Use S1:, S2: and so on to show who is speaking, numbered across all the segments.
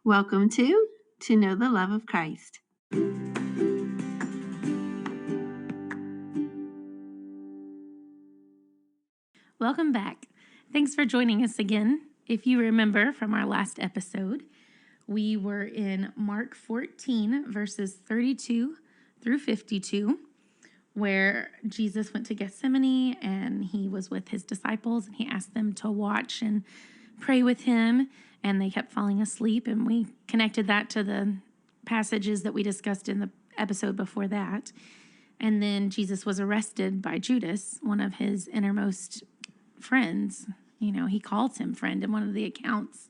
S1: Welcome to Know the Love of Christ.
S2: Welcome back. Thanks for joining us again. If you remember from our last episode, we were in Mark 14, verses 32 through 52, where Jesus went to Gethsemane and he was with his disciples and he asked them to watch and pray with him, and they kept falling asleep, and we connected that to the passages that we discussed in the episode before that. And then Jesus was arrested by Judas, one of his innermost friends. You know, he calls him friend in one of the accounts.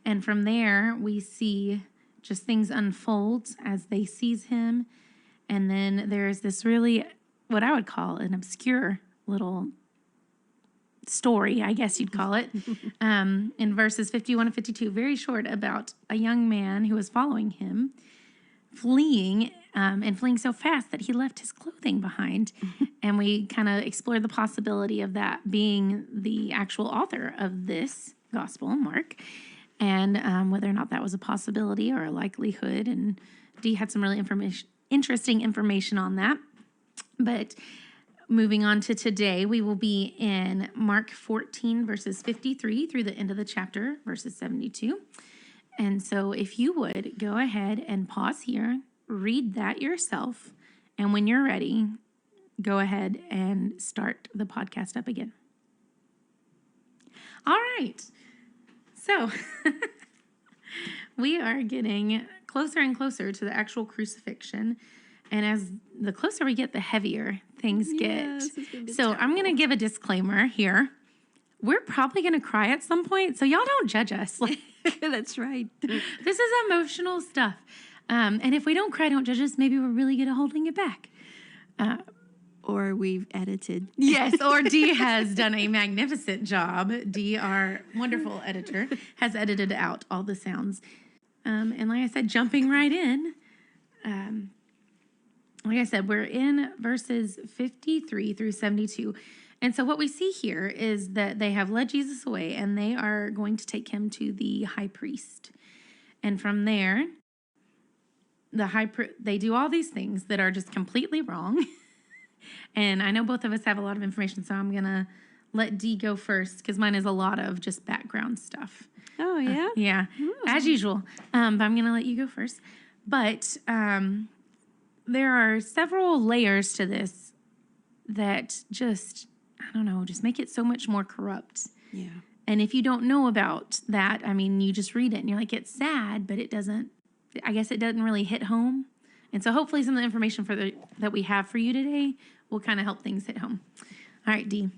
S2: And from there, we see just things unfold as they seize him. And then there's this really, what I would call an obscure little story, I guess you'd call it, in verses 51 and 52, very short, about a young man who was following him, fleeing so fast that he left his clothing behind. And we kind of explored the possibility of that being the actual author of this gospel, Mark, and whether or not that was a possibility or a likelihood. And Dee had some really interesting information on that. But moving on to today, we will be in Mark 14, verses 53 through the end of the chapter, verses 72. And so if you would go ahead and pause here, read that yourself, and when you're ready, go ahead and start the podcast up again. All right. So we are getting closer and closer to the actual crucifixion. And as the closer we get, the heavier things get. So I'm going to give a disclaimer here. We're probably going to cry at some point, so y'all don't judge us.
S1: That's right.
S2: This is emotional stuff. And if we don't cry, don't judge us. Maybe we're really good at holding it back.
S1: Or we've edited.
S2: Yes, or Dee has done a magnificent job. Dee, our wonderful editor, has edited out all the sounds. And like I said, jumping right in, like I said, we're in verses 53 through 72. And so what we see here is that they have led Jesus away and they are going to take him to the high priest. And from there, they do all these things that are just completely wrong. And I know both of us have a lot of information, so I'm going to let Dee go first because mine is a lot of just background stuff.
S1: Oh, yeah?
S2: Yeah, as usual. But I'm going to let you go first. But there are several layers to this that just, I don't know, just make it so much more corrupt.
S1: Yeah.
S2: And if you don't know about that, I mean, you just read it and you're like, it's sad, but it doesn't really hit home. And so hopefully some of the information that we have for you today will kind of help things hit home. All right, Dee.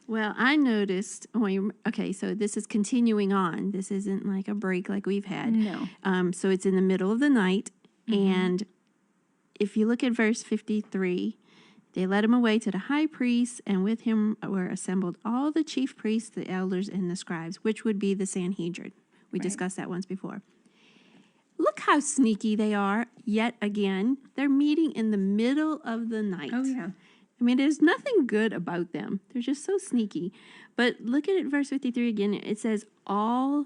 S1: Well, I noticed, so this is continuing on. This isn't like a break like we've had.
S2: No.
S1: So it's in the middle of the night. Mm-hmm. And if you look at verse 53, they led him away to the high priest, and with him were assembled all the chief priests, the elders, and the scribes, which would be the Sanhedrin. We discussed that once before. Look how sneaky they are. Yet again, they're meeting in the middle of the night.
S2: Oh, yeah.
S1: I mean, there's nothing good about them. They're just so sneaky. But look at it, verse 53 again. It says, all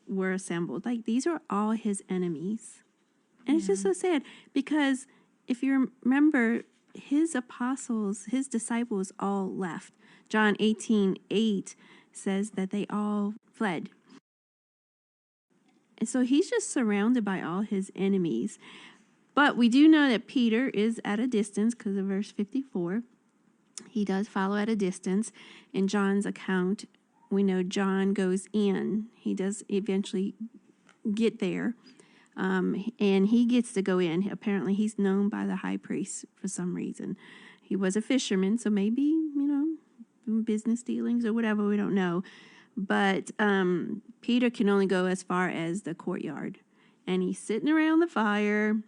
S1: were assembled. Like, these are all his enemies. And it's just so sad because if you remember, his apostles, his disciples all left. John 18:8 says that they all fled. And so he's just surrounded by all his enemies. But we do know that Peter is at a distance because of verse 54. He does follow at a distance. In John's account, we know John goes in. He does eventually get there. And he gets to go in. Apparently, he's known by the high priest for some reason. He was a fisherman, so maybe, business dealings or whatever, we don't know. But Peter can only go as far as the courtyard. And he's sitting around the fire,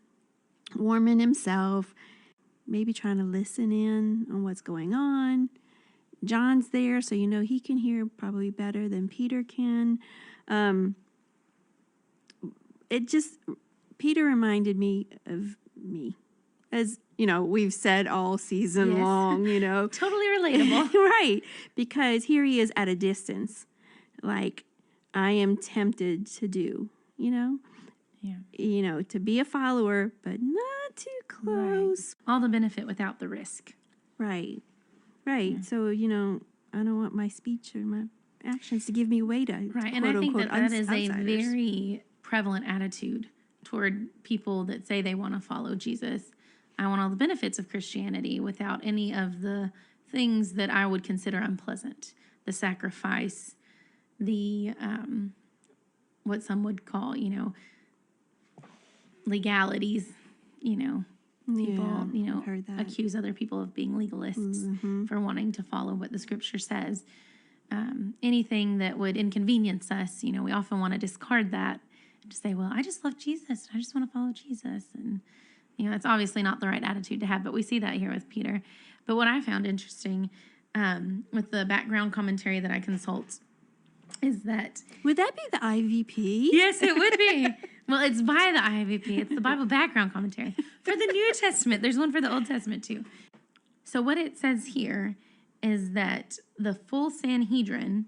S1: warming himself, maybe trying to listen in on what's going on. John's there, so he can hear probably better than Peter can. Peter reminded me of me. As, we've said all season long,
S2: Totally relatable.
S1: Right. Because here he is at a distance. Like, I am tempted to do
S2: Yeah.
S1: To be a follower, but not too close.
S2: All the benefit without the risk.
S1: Right.
S2: Yeah.
S1: So, I don't want my speech or my actions to give me away to
S2: Right. And
S1: quote
S2: I think
S1: unquote
S2: that is a
S1: outsiders.
S2: very prevalent attitude toward people that say they want to follow Jesus. I want all the benefits of Christianity without any of the things that I would consider unpleasant. The sacrifice, the what some would call, legalities, people,
S1: I've heard that.
S2: accuse other people of being legalists for wanting to follow what the scripture says. Anything that would inconvenience us, we often want to discard that and just say, well, I just love Jesus. I just want to follow Jesus. And, it's obviously not the right attitude to have, but we see that here with Peter. But what I found interesting with the background commentary that I consult is that...
S1: Would that be the IVP?
S2: Yes, it would be. Well, it's by the IVP. It's the Bible background commentary. For the New Testament, there's one for the Old Testament too. So what it says here is that the full Sanhedrin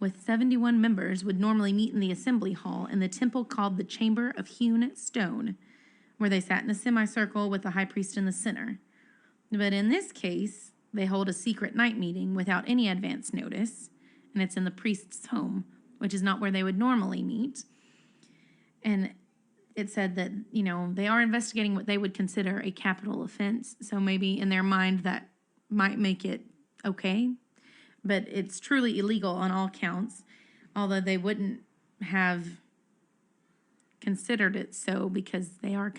S2: with 71 members would normally meet in the assembly hall in the temple called the Chamber of Hewn Stone, where they sat in a semicircle with the high priest in the center. But in this case, they hold a secret night meeting without any advance notice, and it's in the priest's home, which is not where they would normally meet. And it said that, they are investigating what they would consider a capital offense. So maybe in their mind that might make it okay. But it's truly illegal on all counts, although they wouldn't have considered it so because they are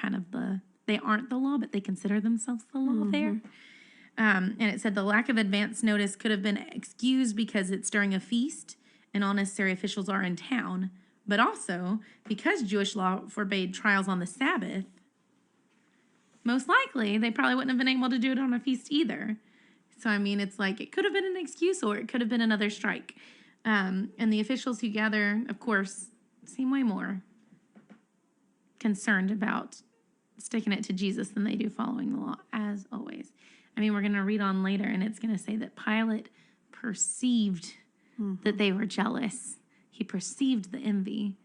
S2: they aren't the law, but they consider themselves the law there. And it said the lack of advance notice could have been excused because it's during a feast and all necessary officials are in town. But also, because Jewish law forbade trials on the Sabbath, most likely they probably wouldn't have been able to do it on a feast either. So, it's like it could have been an excuse or it could have been another strike. And the officials who gather, of course, seem way more concerned about sticking it to Jesus than they do following the law, as always. We're going to read on later, and it's going to say that Pilate perceived that they were jealous. He perceived the envy.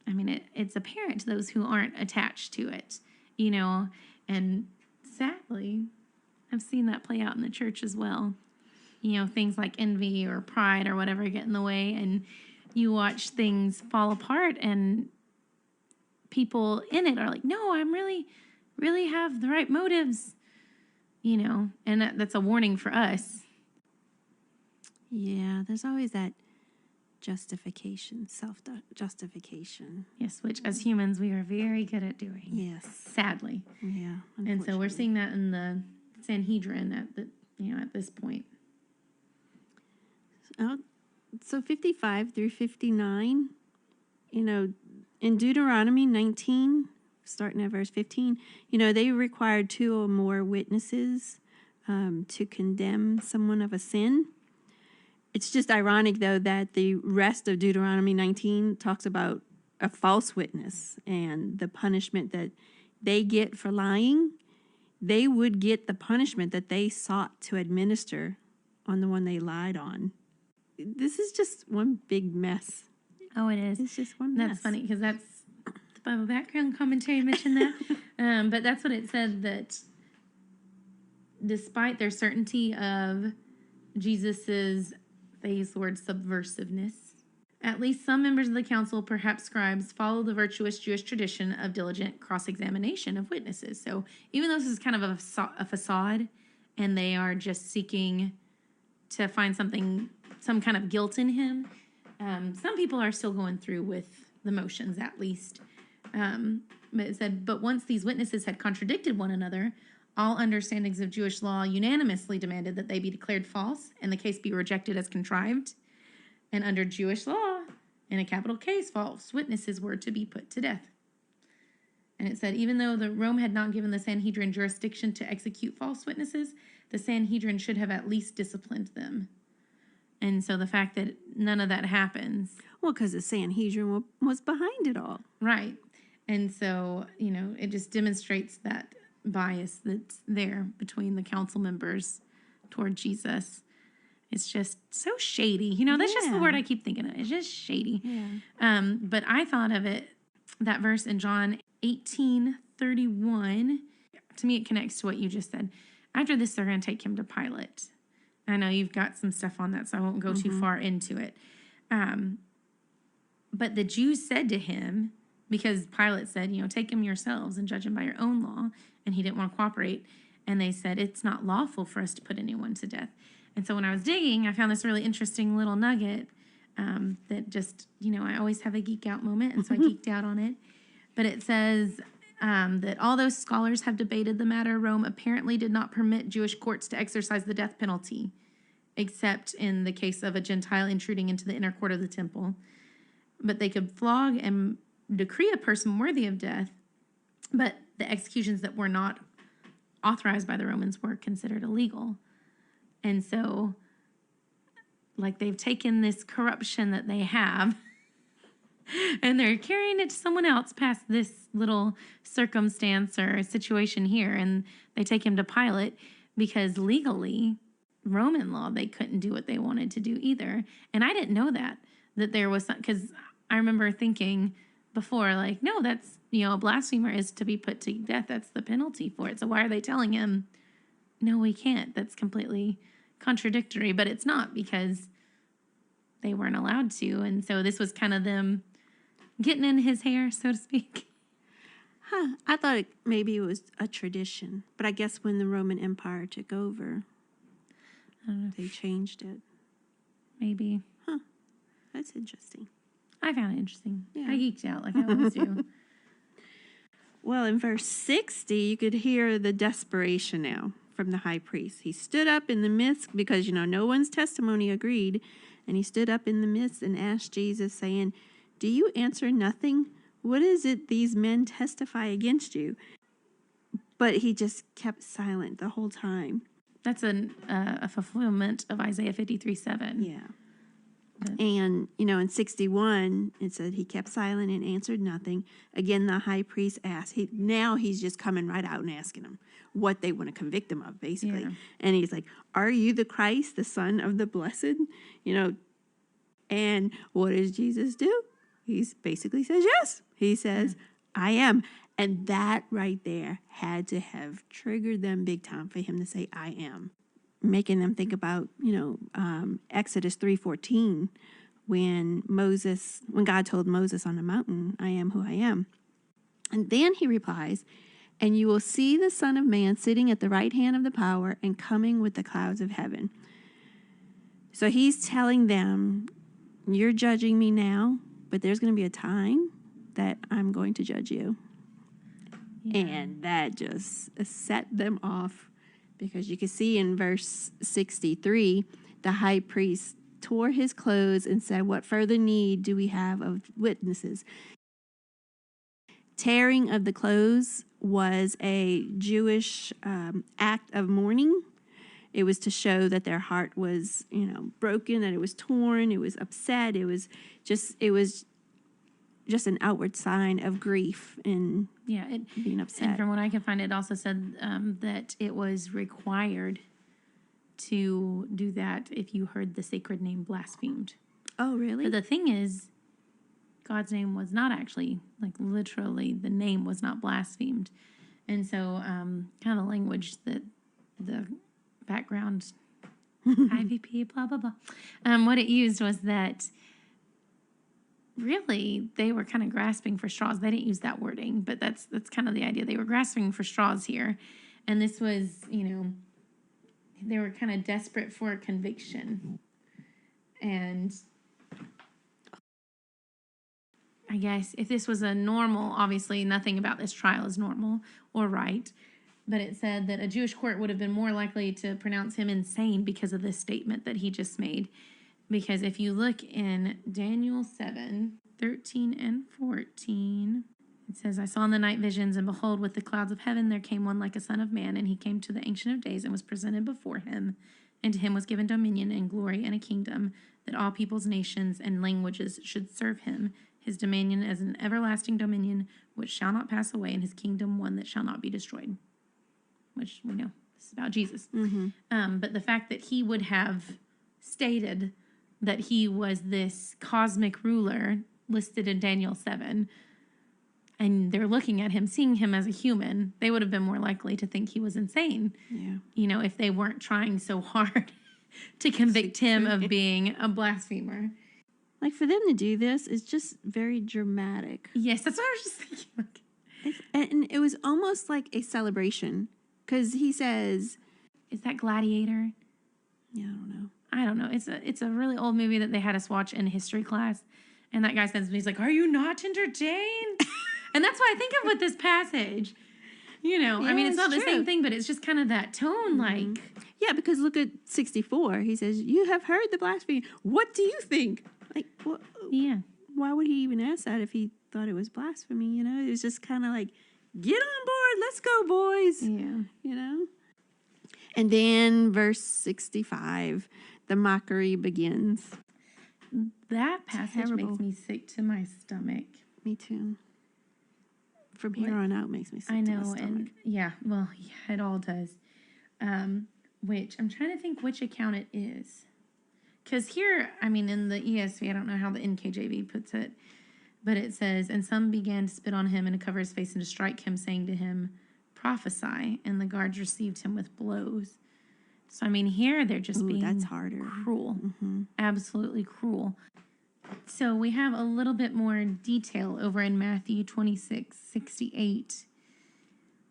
S2: It's apparent to those who aren't attached to it, and sadly, I've seen that play out in the church as well. Things like envy or pride or whatever get in the way, and you watch things fall apart, and people in it are like, no, I'm really have the right motives, and that's a warning for us.
S1: Yeah, there's always that justification, self-justification.
S2: Yes, which as humans we are very good at doing.
S1: Yes.
S2: Sadly.
S1: Yeah.
S2: And so we're seeing that in the Sanhedrin at this point.
S1: So 55 through 59, in Deuteronomy 19, starting at verse 15, they required 2 or more witnesses to condemn someone of a sin. It's just ironic, though, that the rest of Deuteronomy 19 talks about a false witness and the punishment that they get for lying. They would get the punishment that they sought to administer on the one they lied on. This is just one big mess.
S2: Oh, it is.
S1: It's just one mess.
S2: That's funny because that's the Bible background commentary mentioned that. But that's what it said, that despite their certainty of Jesus's, they use the word subversiveness, at least some members of the council, perhaps scribes, follow the virtuous Jewish tradition of diligent cross-examination of witnesses. So even though this is kind of a facade and they are just seeking to find some kind of guilt in him, some people are still going through with the motions, at least. But it said, but once these witnesses had contradicted one another, all understandings of Jewish law unanimously demanded that they be declared false and the case be rejected as contrived. And under Jewish law, in a capital case, false witnesses were to be put to death. And it said, even though Rome had not given the Sanhedrin jurisdiction to execute false witnesses, the Sanhedrin should have at least disciplined them. And so the fact that none of that happens.
S1: Well, because the Sanhedrin was behind it all.
S2: Right. And so, it just demonstrates that bias that's there between the council members toward Jesus. It's just so shady. You know, that's just the
S1: Yeah.
S2: word I keep thinking of. It's just shady.
S1: Yeah.
S2: But I thought of it, that verse in John 18:31. To me, it connects to what you just said. After this, they're going to take him to Pilate. I know you've got some stuff on that, so I won't go too far into it. But the Jews said to him, because Pilate said, take him yourselves and judge him by your own law, and he didn't want to cooperate. And they said, it's not lawful for us to put anyone to death. And so when I was digging, I found this really interesting little nugget that just, I always have a geek out moment, and so I geeked out on it. But it says that although scholars have debated the matter, Rome apparently did not permit Jewish courts to exercise the death penalty, except in the case of a Gentile intruding into the inner court of the temple. But they could flog and decree a person worthy of death, but the executions that were not authorized by the Romans were considered illegal. And so, like, they've taken this corruption that they have and they're carrying it to someone else past this little circumstance or situation here, and they take him to Pilate because legally, Roman law, they couldn't do what they wanted to do either. And I didn't know that there was, because I remember thinking before, like, no, that's, a blasphemer is to be put to death. That's the penalty for it. So why are they telling him, no, we can't? That's completely contradictory, but it's not, because they weren't allowed to. And so this was kind of them getting in his hair, so to speak.
S1: I thought maybe it was a tradition, but I guess when the Roman Empire took over, they changed it.
S2: Maybe.
S1: That's interesting.
S2: I found it interesting.
S1: Yeah.
S2: I geeked out like I always do.
S1: Well, in verse 60, you could hear the desperation now from the high priest. He stood up in the midst, because, no one's testimony agreed, and he stood up in the midst and asked Jesus, saying, do you answer nothing? What is it these men testify against you? But he just kept silent the whole time.
S2: That's a fulfillment of Isaiah 53:7.
S1: Yeah. And, in 61, it said he kept silent and answered nothing. Again, the high priest asked. Now he's just coming right out and asking him what they want to convict him of, basically.
S2: Yeah.
S1: And he's like, are you the Christ, the Son of the Blessed? And what does Jesus do? He basically says yes. He says, I am. And that right there had to have triggered them big time for him to say, I am. Making them think about, Exodus 3:14, when God told Moses on the mountain, I am who I am. And then he replies, and you will see the Son of Man sitting at the right hand of the power and coming with the clouds of heaven. So he's telling them, you're judging me now, but there's going to be a time that I'm going to judge you. Yeah. And that just set them off. Because you can see in verse 63, the high priest tore his clothes and said, what further need do we have of witnesses? Tearing of the clothes was a Jewish act of mourning. It was to show that their heart was, broken, that it was torn, it was upset, it was just an outward sign of grief and being upset.
S2: And from what I can find, it also said that it was required to do that if you heard the sacred name blasphemed.
S1: Oh, really?
S2: But the thing is, God's name was not actually, like, literally, the name was not blasphemed. And so kind of the language that the background, IVP, blah, blah, blah, what it used was that really, they were kind of grasping for straws. They didn't use that wording, but that's kind of the idea. They were grasping for straws here. And this was, they were kind of desperate for a conviction. And I guess if this was a normal, obviously nothing about this trial is normal or right, but it said that a Jewish court would have been more likely to pronounce him insane because of this statement that he just made. Because if you look in Daniel 7:13 and 14, it says, I saw in the night visions, and behold, with the clouds of heaven there came one like a son of man, and he came to the Ancient of Days and was presented before him. And to him was given dominion and glory and a kingdom, that all peoples, nations, and languages should serve him. His dominion is an everlasting dominion which shall not pass away, and his kingdom one that shall not be destroyed. Which we know, this is about Jesus.
S1: Mm-hmm.
S2: But the fact that he would have stated that he was this cosmic ruler listed in Daniel 7, and they're looking at him, seeing him as a human, they would have been more likely to think he was insane.
S1: Yeah.
S2: You know, if they weren't trying so hard to convict him of being a blasphemer.
S1: Like, for them to do this is just very dramatic.
S2: Yes, that's what I was just thinking.
S1: And it was almost like a celebration. Because he says...
S2: Is that Gladiator?
S1: Yeah, I don't know.
S2: I don't know. It's a really old movie that they had us watch in history class. And that guy says to me, he's like, "Are you not entertained?" And that's what I think of with this passage. You know, I mean, it's not the same thing, but it's just kind of that tone, like...
S1: Yeah, because look at 64. He says, "You have heard the blasphemy. What do you think?" Like, what?
S2: Yeah.
S1: Why would he even ask that if he thought it was blasphemy? You know, it was just kind of like, get on board. Let's go, boys.
S2: Yeah.
S1: You know? And then verse 65, the mockery begins.
S2: That passage makes me sick to my stomach.
S1: Me too. From here on out makes me sick to my stomach.
S2: And yeah, well, yeah, it all does. Which I'm trying to think which account it is. Because here, I mean, in the ESV, I don't know how the NKJV puts it, but it says, "And some began to spit on him and to cover his face and to strike him, saying to him, 'Prophesy.' And the guards received him with blows." So, I mean, here they're just being
S1: that's harder.
S2: Cruel. Absolutely cruel. So we have a little bit more detail over in Matthew 26:68,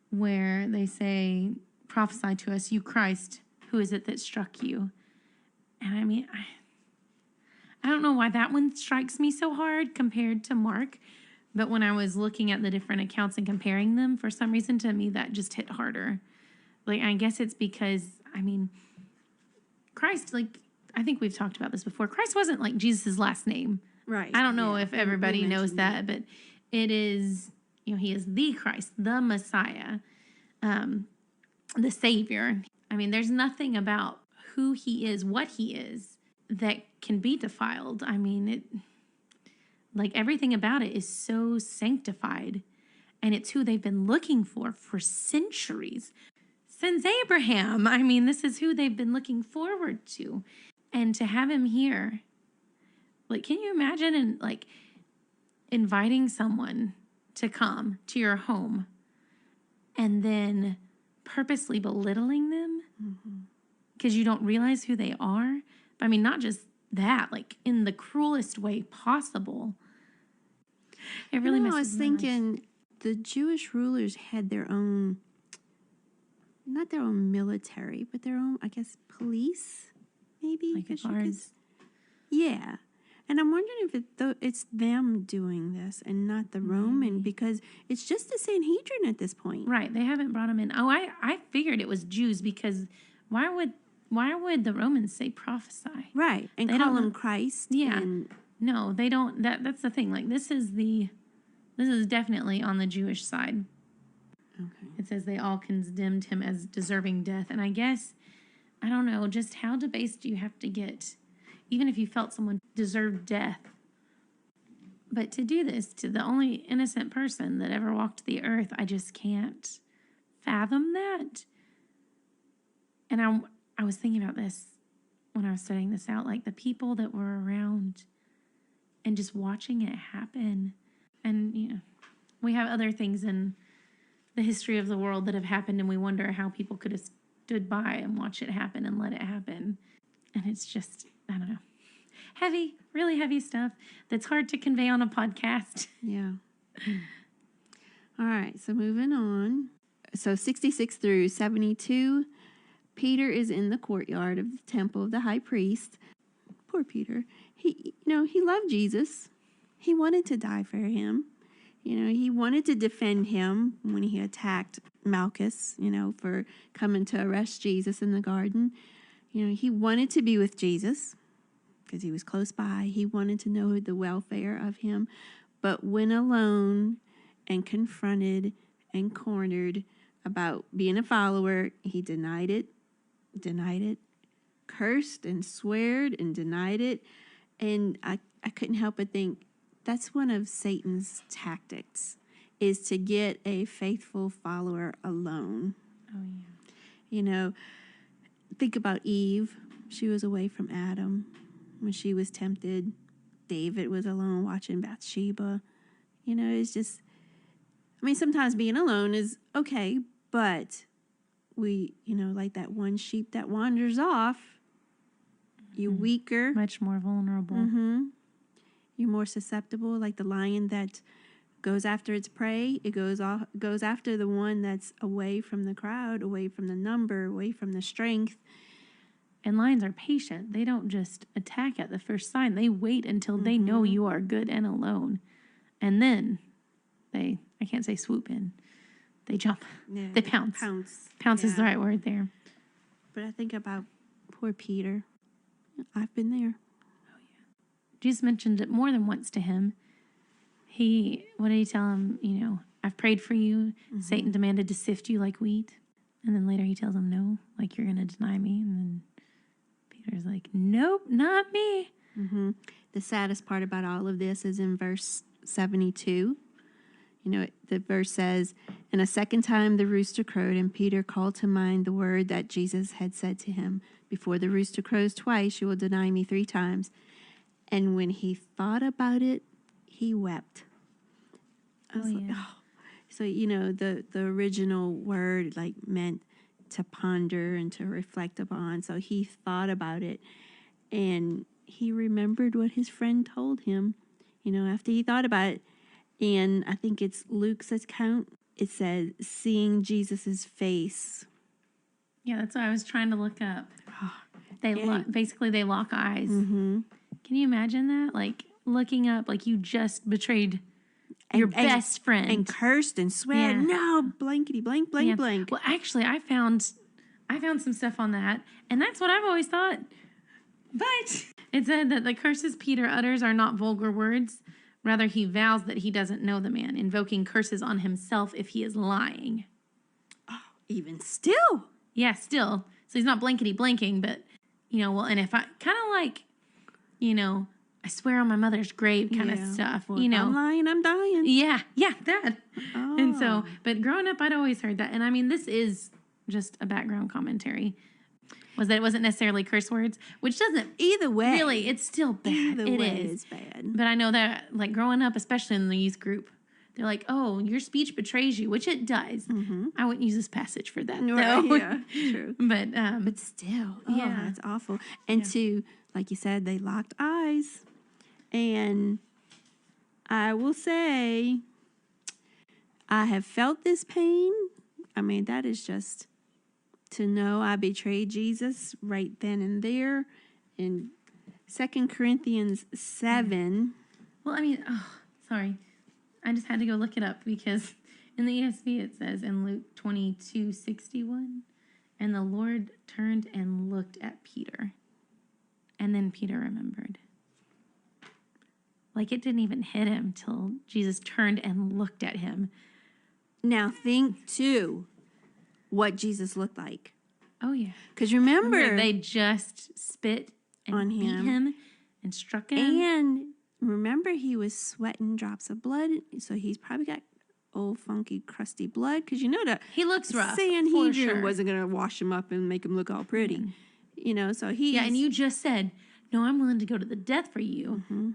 S2: where they say, "Prophesy to us, you Christ, who is it that struck you?" And I mean, I don't know why that one strikes me so hard compared to Mark, but when I was looking at the different accounts and comparing them, for some reason to me that just hit harder. Like, I guess it's because, I mean, Christ, like, I think we've talked about this before. Christ wasn't like Jesus' last name.
S1: Right.
S2: I don't know if everybody knows that, but it is, you know, he is the Christ, the Messiah, the Savior. I mean, there's nothing about who he is, what he is, that can be defiled. I mean, like, everything about it is so sanctified, and it's who they've been looking for centuries. Since Abraham, I mean, this is who they've been looking forward to. And to have him here, like, can you imagine inviting someone to come to your home and then purposely belittling them because you don't realize who they are? I mean, not just that, like, in the cruelest way possible. It really messes
S1: I was thinking the Jewish rulers had their own, not their own military, but their own, I guess, police, maybe?
S2: Like the guards.
S1: Yeah. And I'm wondering if it's them doing this and not the Roman, because it's just the Sanhedrin at this point.
S2: Right. They haven't brought them in. Oh, I figured it was Jews, because why would the Romans say prophesy?
S1: Right. And call him Christ.
S2: Yeah. No, they don't. That's the thing. Like, this is definitely on the Jewish side.
S1: Okay.
S2: It says they all condemned him as deserving death. And I guess, I don't know, just how debased do you have to get, even if you felt someone deserved death? But to do this to the only innocent person that ever walked the earth, I just can't fathom that. And I was thinking about this when I was studying this out, like the people that were around and just watching it happen. And, you know, we have other things in the history of the world that have happened, and we wonder how people could have stood by and watched it happen and let it happen. And it's just, I don't know, heavy, really heavy stuff that's hard to convey on a podcast.
S1: Yeah. All right, so moving on. So 66 through 72, Peter is in the courtyard of the temple of the high priest. Poor Peter. He loved Jesus. He wanted to die for him. He wanted to defend him when he attacked Malchus, for coming to arrest Jesus in the garden. He wanted to be with Jesus because he was close by. He wanted to know the welfare of him. But when alone and confronted and cornered about being a follower, he denied it, cursed and sweared and denied it. And I couldn't help but think, that's one of Satan's tactics, is to get a faithful follower alone.
S2: Oh, yeah.
S1: Think about Eve She was away from Adam when she was tempted. David was alone watching Bathsheba. It's just, sometimes being alone is okay, but we, like that one sheep that wanders off, you're weaker.
S2: Much more vulnerable.
S1: Mm-hmm. You're more susceptible, like the lion that goes after its prey. It goes after the one that's away from the crowd, away from the number, away from the strength.
S2: And lions are patient. They don't just attack at the first sign. They wait until they know you are good and alone. And then I can't say swoop in. They jump.
S1: Yeah,
S2: they pounce. Pounce is the right word there.
S1: But I think about poor Peter. I've been there.
S2: Oh, yeah. Jesus mentioned it more than once to him. What did he tell him? I've prayed for you. Mm-hmm. Satan demanded to sift you like wheat. And then later he tells him, no, like you're going to deny me. And then Peter's like, nope, not me.
S1: Mm-hmm. The saddest part about all of this is in verse 72. The verse says, and a second time the rooster crowed, and Peter called to mind the word that Jesus had said to him, before the rooster crows twice, you will deny me 3 times. And when he thought about it, he wept. I was like, oh. So, the original word meant to ponder and to reflect upon. So he thought about it, and he remembered what his friend told him, after he thought about it. And I think it's Luke's account. It says, seeing Jesus's face.
S2: Yeah, that's what I was trying to look up. They lock eyes.
S1: Mm-hmm.
S2: Can you imagine that? Like looking up, like you just betrayed your best friend
S1: and cursed and swear. Yeah. No, blankety blank, blank, blank.
S2: Well, actually, I found some stuff on that, and that's what I've always thought. But it said that the curses Peter utters are not vulgar words. Rather, he vows that he doesn't know the man, invoking curses on himself if he is lying.
S1: Oh, even still.
S2: Yeah, still. So he's not blankety blanking, but, and if I kind of like, I swear on my mother's grave kind of stuff,
S1: well, I'm lying, I'm dying.
S2: Yeah, that. Oh. And so, but growing up, I'd always heard that. And this is just a background commentary. Was that it wasn't necessarily curse words, which doesn't
S1: either way.
S2: Really, it's still bad.
S1: Either way is bad.
S2: But I know that, like growing up, especially in the youth group, they're like, "Oh, your speech betrays you," which it does. Mm-hmm. I wouldn't use this passage for that,
S1: right,
S2: though.
S1: Yeah, true.
S2: But
S1: still, it's awful. And to, like you said, they locked eyes, and I will say, I have felt this pain. That is just. To know I betrayed Jesus right then and there in 2 Corinthians 7.
S2: Well, sorry. I just had to go look it up because in the ESV it says in Luke 22:61, and the Lord turned and looked at Peter. And then Peter remembered. Like it didn't even hit him till Jesus turned and looked at him.
S1: Now think too. What Jesus looked like.
S2: Oh, yeah.
S1: Because remember,
S2: they just spit and
S1: on
S2: beat him and struck him.
S1: And remember, he was sweating drops of blood, so he's probably got old, funky, crusty blood. Because that
S2: he looks rough.
S1: Sanhedrin wasn't going to wash him up and make him look all pretty. Mm. So he.
S2: Yeah, and you just said, no, I'm willing to go to the death for you.
S1: Mm-hmm.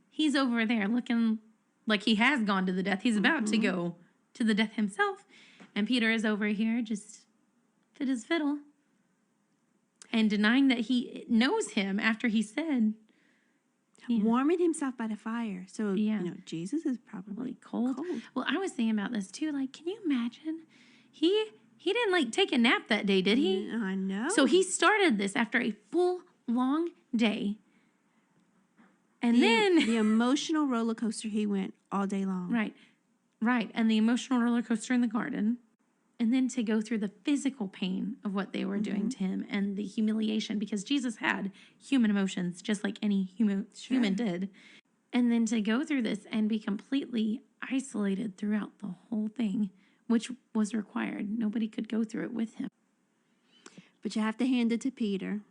S2: He's over there looking like he has gone to the death. He's about to go to the death himself. And Peter is over here just fit his fiddle and denying that he knows him after he said.
S1: Warming himself by the fire. So, Jesus is probably cold.
S2: Well, I was thinking about this too. Like, can you imagine? He didn't take a nap that day, did he?
S1: I know.
S2: So he started this after a full, long day. And then
S1: the emotional roller coaster he went all day long.
S2: Right. And the emotional roller coaster in the garden. And then to go through the physical pain of what they were doing to him and the humiliation, because Jesus had human emotions just like any human did. And then to go through this and be completely isolated throughout the whole thing, which was required. Nobody could go through it with him.
S1: But you have to hand it to Peter.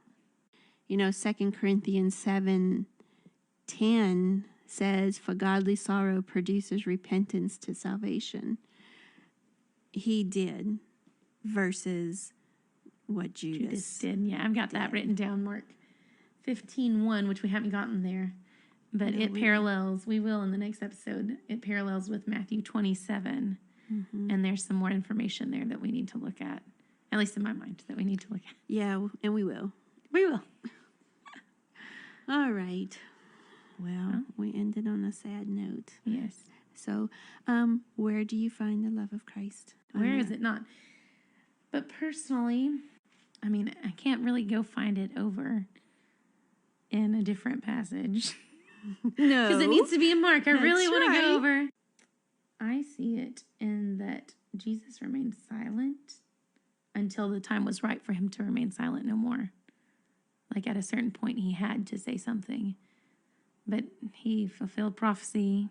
S1: 2 Corinthians 7:10 says, for godly sorrow produces repentance to salvation. He did versus what
S2: Judas
S1: Judas
S2: did. Yeah, I've got that written down, Mark 15:1, which we haven't gotten there. But
S1: No,
S2: it
S1: we
S2: parallels, we will in the next episode, it parallels with Matthew 27. And there's some more information there that we need to look at least in my mind, that we need to look at.
S1: Yeah, and we will.
S2: We will.
S1: All right. Well, we ended on a sad note.
S2: Yes.
S1: So, where do you find the love of Christ?
S2: Where is it not? But personally, I mean, I can't really go find it over in a different passage.
S1: No.
S2: Because it needs to be in Mark. I really want to
S1: right.
S2: go over. I see it in that Jesus remained silent until the time was right for him to remain silent no more. Like at a certain point, he had to say something. But he fulfilled prophecy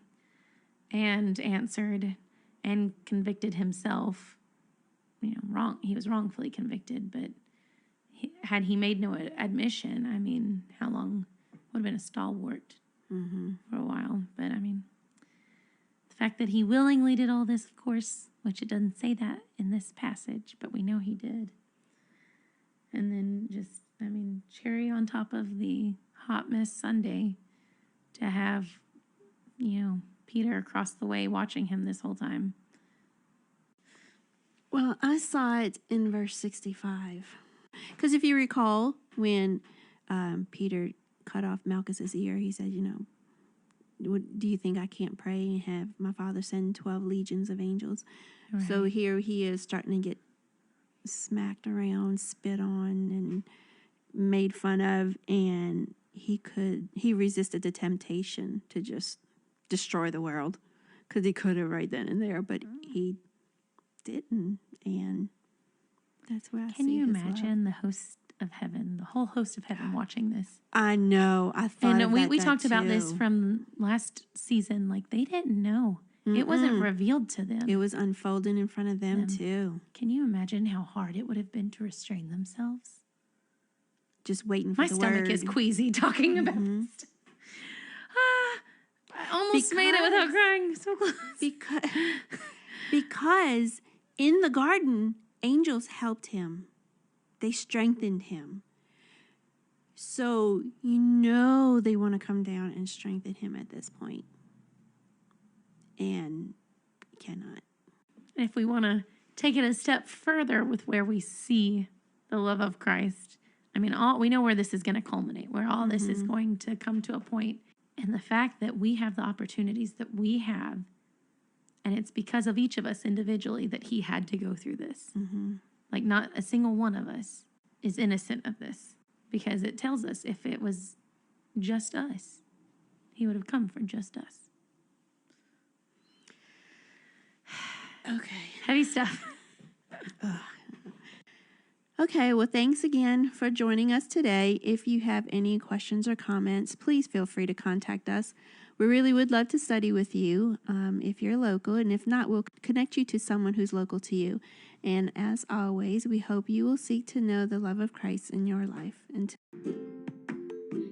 S2: and answered and convicted himself. Wrong. He was wrongfully convicted, but had he made no admission, I mean, how long would have been a stalwart for a while. But I mean, the fact that he willingly did all this, of course, which it doesn't say that in this passage, but we know he did. And then just, I mean, cherry on top of the hot mess Sunday to have, Peter across the way watching him this whole time.
S1: Well, I saw it in verse 65. Because if you recall, when Peter cut off Malchus's ear, he said, do you think I can't pray and have my Father send 12 legions of angels? Right. So here he is starting to get smacked around, spit on, and made fun of, and he resisted the temptation to just destroy the world, because he could have right then and there, but he didn't, and that's where I see
S2: Can you imagine
S1: love.
S2: the host of heaven, the whole host of heaven watching this?
S1: I know. I thought
S2: and we talked
S1: too.
S2: about this from last season. Like, they didn't know. It wasn't revealed to them.
S1: It was unfolding in front of them too.
S2: Can you imagine how hard it would have been to restrain themselves?
S1: Just waiting for
S2: my
S1: the
S2: stomach
S1: word.
S2: is queasy talking about this. I almost made it without crying. So close.
S1: Because in the garden, angels helped him. They strengthened him. So they want to come down and strengthen him at this point. And cannot.
S2: If we want to take it a step further with where we see the love of Christ, I mean, we know where this is going to culminate, where all this is going to come to a point. And the fact that we have the opportunities that we have, and it's because of each of us individually that he had to go through this. Like, not a single one of us is innocent of this, because it tells us if it was just us, he would have come for just us.
S1: Okay.
S2: Heavy stuff.
S1: Okay, well, thanks again for joining us today. If you have any questions or comments, please feel free to contact us. We really would love to study with you if you're local, and if not, we'll connect you to someone who's local to you. And as always, we hope you will seek to know the love of Christ in your life.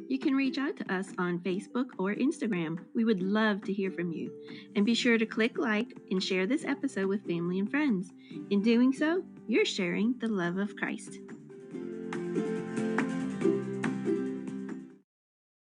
S1: You can reach out to us on Facebook or Instagram. We would love to hear from you. And be sure to click like and share this episode with family and friends. In doing so, you're sharing the love of Christ.